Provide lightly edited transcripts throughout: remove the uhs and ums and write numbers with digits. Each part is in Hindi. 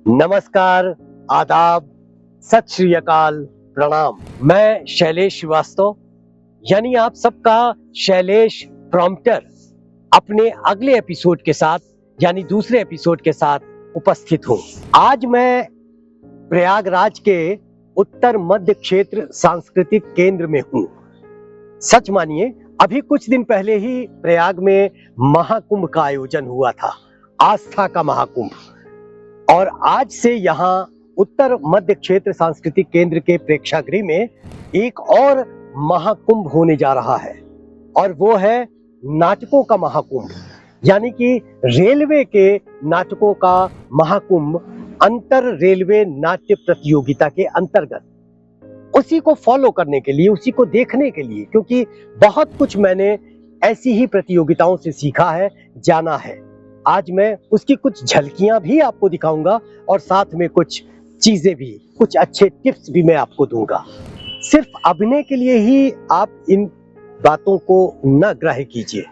नमस्कार, आदाब, सत श्री अकाल, प्रणाम। मैं शैलेश श्रीवास्तव यानी आप सबका शैलेश प्रॉम्प्टर अपने अगले एपिसोड के साथ यानी दूसरे एपिसोड के साथ उपस्थित हूँ। आज मैं प्रयागराज के उत्तर मध्य क्षेत्र सांस्कृतिक केंद्र में हूँ। सच मानिए, अभी कुछ दिन पहले ही प्रयाग में महाकुंभ का आयोजन हुआ था, आस्था का महाकुंभ। और आज से यहाँ उत्तर मध्य क्षेत्र सांस्कृतिक केंद्र के प्रेक्षागृह में एक और महाकुंभ होने जा रहा है और वो है नाटकों का महाकुंभ, यानी कि रेलवे के नाटकों का महाकुंभ अंतर रेलवे नाट्य प्रतियोगिता के अंतर्गत। उसी को फॉलो करने के लिए, उसी को देखने के लिए, क्योंकि बहुत कुछ मैंने ऐसी ही प्रतियोगिताओं से सीखा है, जाना है। आज मैं उसकी कुछ झलकियां भी आपको दिखाऊंगा और साथ में कुछ चीजें भी, कुछ अच्छे टिप्स भी मैं आपको दूंगा। सिर्फ अभिनय के लिए ही आप इन बातों को न ग्राह्य कीजिए,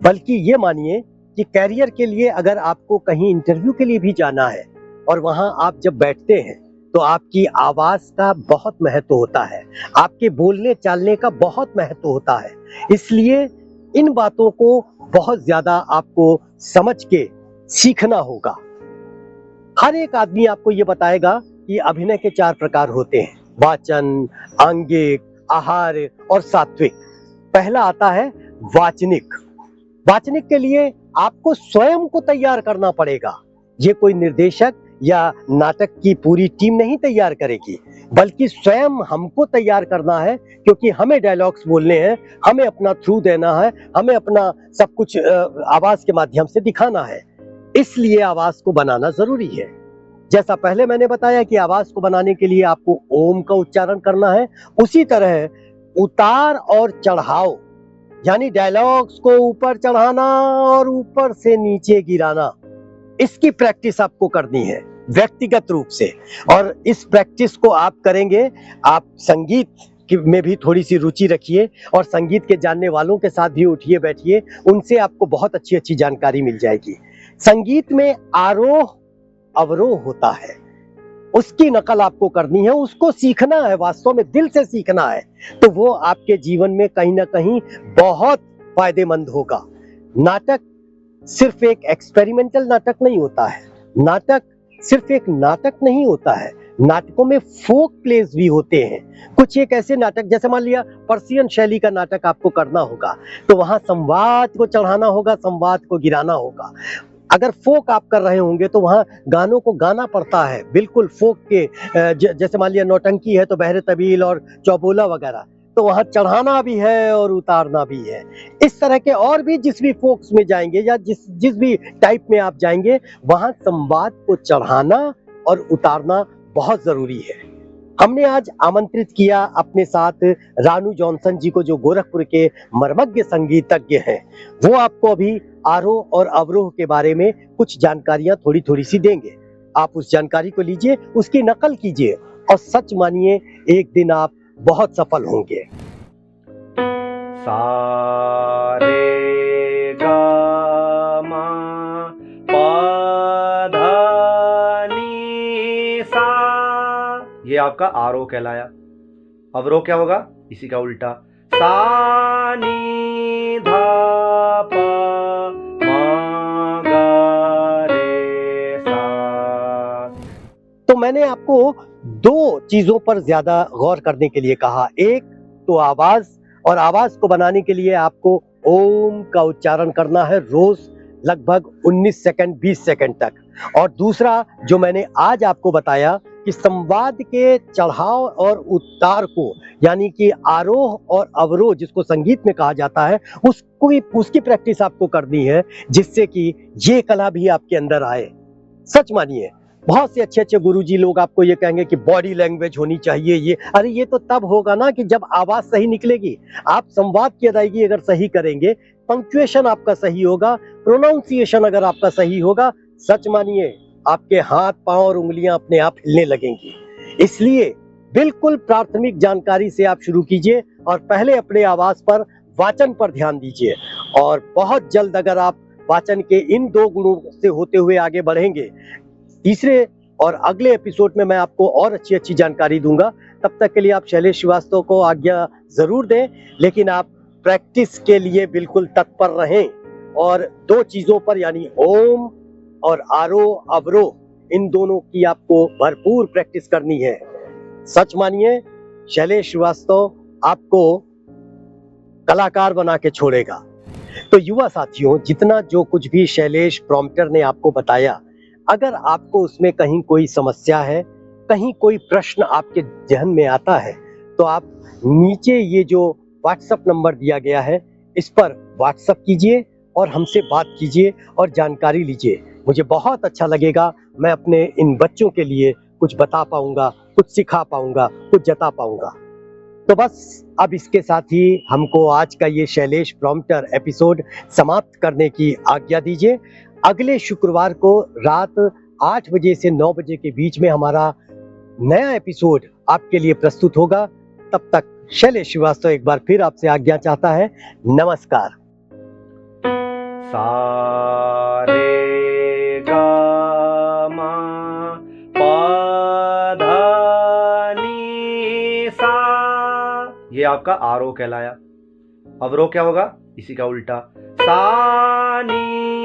बल्कि ये मानिए कि कैरियर के लिए अगर आपको कहीं इंटरव्यू के लिए भी जाना है और वहां आप जब बैठते हैं तो आपकी आवाज का बहुत महत्व होता है, आपके बोलने चालने का बहुत महत्व होता है। इसलिए इन बातों को बहुत ज्यादा आपको समझ के सीखना होगा। हर एक आदमी आपको ये बताएगा कि अभिनय के 4 प्रकार होते हैं: वाचन, आंगिक, आहार्य और सात्विक। पहला आता है वाचनिक। वाचनिक के लिए आपको स्वयं को तैयार करना पड़ेगा। ये कोई निर्देशक या नाटक की पूरी टीम नहीं तैयार करेगी, बल्कि स्वयं हमको तैयार करना है, क्योंकि हमें डायलॉग्स बोलने हैं, हमें अपना थ्रू देना है, हमें अपना सब कुछ आवाज के माध्यम से दिखाना है। इसलिए आवाज को बनाना जरूरी है। जैसा पहले मैंने बताया कि आवाज को बनाने के लिए आपको ओम का उच्चारण करना है, उसी तरह उतार और चढ़ाव, यानी डायलॉग्स को ऊपर चढ़ाना और ऊपर से नीचे गिराना, इसकी प्रैक्टिस आपको करनी है व्यक्तिगत रूप से। और इस प्रैक्टिस को आप करेंगे, आप संगीत में भी थोड़ी सी रुचि रखिए और संगीत के जानने वालों के साथ भी उठिए बैठिए, उनसे आपको बहुत अच्छी अच्छी जानकारी मिल जाएगी। संगीत में आरोह अवरोह होता है, उसकी नकल आपको करनी है, उसको सीखना है, वास्तव में दिल से सीखना है, तो वो आपके जीवन में कहीं ना कहीं बहुत फायदेमंद होगा। नाटक सिर्फ एक एक्सपेरिमेंटल नाटक नहीं होता है, नाटक सिर्फ एक नाटक नहीं होता है, नाटकों में फोक प्लेस भी होते हैं। कुछ एक ऐसे नाटक, जैसे मान लिया पर्शियन शैली का नाटक आपको करना होगा, तो वहां संवाद को चढ़ाना होगा, संवाद को गिराना होगा। अगर फोक आप कर रहे होंगे तो वहां गानों को गाना पड़ता है, बिल्कुल फोक के। जैसे मान लिया नौटंकी है तो बहरे तबील और चौबोला वगैरह, तो वहां चढ़ाना भी है और उतारना भी है। इस तरह के और भी जिस भी फोक्स में जाएंगे या जिस भी टाइप में आप जाएंगे, वहां संवाद को चढ़ाना और उतारना बहुत जरूरी है। हमने आज आमंत्रित किया अपने साथ रानू जॉनसन जी को, जो गोरखपुर के मर्मज्ञ संगीतज्ञ हैं। वो आपको अभी आरोह और अवरोह के बारे में कुछ जानकारियां थोड़ी थोड़ी सी देंगे। आप उस जानकारी को लीजिए, उसकी नकल कीजिए और सच मानिए एक दिन आप बहुत सफल होंगे। सा रे गा मा पा धा नी सा, ये आपका आरोह कहलाया। अवरोह क्या होगा? इसी का उल्टा, सा नी धा पा मा गा रे सा। तो मैंने आपको 2 चीजों पर ज्यादा गौर करने के लिए कहा। एक तो आवाज, और आवाज को बनाने के लिए आपको ओम का उच्चारण करना है रोज लगभग 19 सेकंड 20 सेकंड तक। और दूसरा जो मैंने आज आपको बताया कि संवाद के चढ़ाव और उतार को, यानी कि आरोह और अवरोह जिसको संगीत में कहा जाता है, उसकी प्रैक्टिस आपको करनी है, जिससे कि ये कला भी आपके अंदर आए। सच मानिए, बहुत से अच्छे अच्छे गुरुजी लोग आपको ये कहेंगे कि बॉडी लैंग्वेज होनी चाहिए, ये अरे ये तो तब होगा ना कि जब आवाज सही निकलेगी। आप संवाद की अदायगी अगर सही करेंगे, पंक्चुएशन आपका सही होगा, प्रोनाउंसिएशन अगर आपका सही होगा, सच मानिए आपके हाथ पांव और उंगलियां अपने आप हिलने लगेंगी। इसलिए बिल्कुल प्राथमिक जानकारी से आप शुरू कीजिए और पहले अपने आवाज पर, वाचन पर ध्यान दीजिए। और बहुत जल्द अगर आप वाचन के इन 2 गुणों से होते हुए आगे बढ़ेंगे, तीसरे और अगले एपिसोड में मैं आपको और अच्छी अच्छी जानकारी दूंगा। तब तक के लिए आप शैलेश श्रीवास्तव को आज्ञा जरूर दें, लेकिन आप प्रैक्टिस के लिए बिल्कुल तत्पर रहें और दो चीजों पर यानी ओम और आरोह अवरोह इन दोनों की आपको भरपूर प्रैक्टिस करनी है। सच मानिए, शैलेश श्रीवास्तव आपको कलाकार बना के छोड़ेगा। तो युवा साथियों, जितना जो कुछ भी शैलेश प्रॉम्प्टर ने आपको बताया, अगर आपको उसमें कहीं कोई समस्या है, कहीं कोई प्रश्न आपके जहन में आता है, तो आप नीचे ये जो व्हाट्सएप नंबर दिया गया है, इस पर व्हाट्सएप कीजिए और हमसे बात कीजिए और जानकारी लीजिए। मुझे बहुत अच्छा लगेगा, मैं अपने इन बच्चों के लिए कुछ बता पाऊंगा, कुछ सिखा पाऊंगा, कुछ जता पाऊंगा। तो बस अब इसके साथ ही हमको आज का ये शैलेश प्रॉम्प्टर एपिसोड समाप्त करने की आज्ञा दीजिए। अगले शुक्रवार को रात 8 बजे से 9 बजे के बीच में हमारा नया एपिसोड आपके लिए प्रस्तुत होगा। तब तक शैलेश श्रीवास्तव एक बार फिर आपसे आज्ञा चाहता है। नमस्कार। सा रे गा मा पा धा नी सा, ये आपका आरोह कहलाया। अवरोह क्या होगा? इसी का उल्टा। सा नी